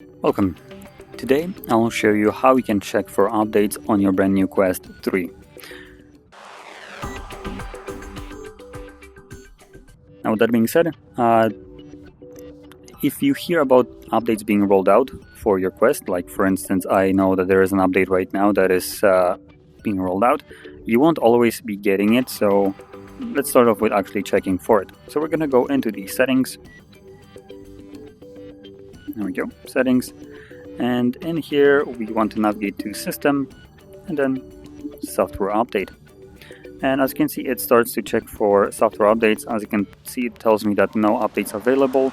Welcome. Today I'll show you how you can check for updates on your brand new Quest 3. Now with that being said, if you hear about updates being rolled out for your Quest, like for instance I know that there is an update right now that is being rolled out, you won't always be getting it, so let's start off with actually checking for it. So we're going to go into the settings. There we go, settings, and in here we want to navigate to system and then software update. And as you can see, it starts to check for software updates. As you can see, it tells me that no updates available,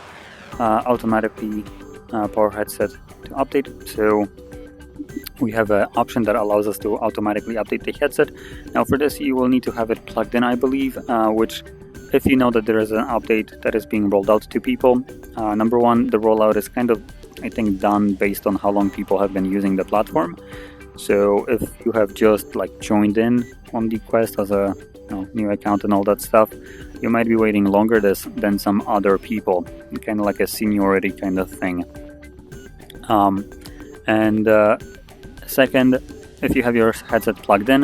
automatically power headset to update. So we have an option that allows us to automatically update the headset. Now for this you will need to have it plugged in, I believe, which if you know that there is an update that is being rolled out to people, number one, the rollout is kind of, I think, done based on how long people have been using the platform. So if you have just like joined in on the Quest as a new account and all that stuff, you might be waiting longer than some other people, kind of like a seniority kind of thing. Second, if you have your headset plugged in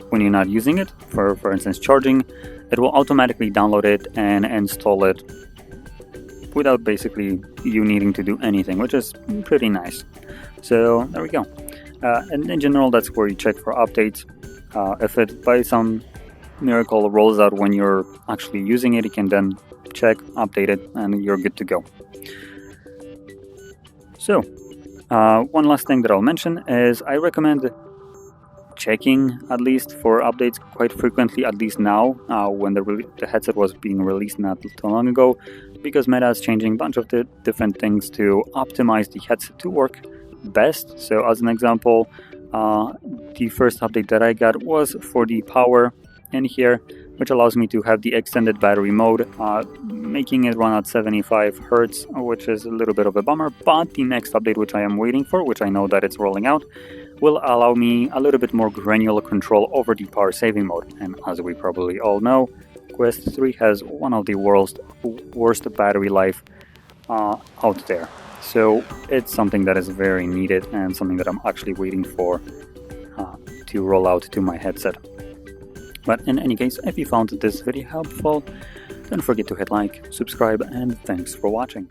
when you're not using it, for instance charging, it will automatically download it and install it without basically you needing to do anything, which is pretty nice. So there we go. And in general, that's where you check for updates. If it by some miracle rolls out when you're actually using it, you can then check, update it, and you're good to go. So one last thing that I'll mention is I recommend checking at least for updates quite frequently, at least now, when the headset was being released not too long ago, because Meta is changing a bunch of the different things to optimize the headset to work best. So as an example, the first update that I got was for the power in here, which allows me to have the extended battery mode, making it run at 75 Hertz, which is a little bit of a bummer, but the next update, which I am waiting for, which I know that it's rolling out, will allow me a little bit more granular control over the power saving mode. And as we probably all know, Quest 3 has one of the world's worst battery life out there. So it's something that is very needed and something that I'm actually waiting for to roll out to my headset. But in any case, if you found this video helpful, don't forget to hit like, subscribe, and thanks for watching.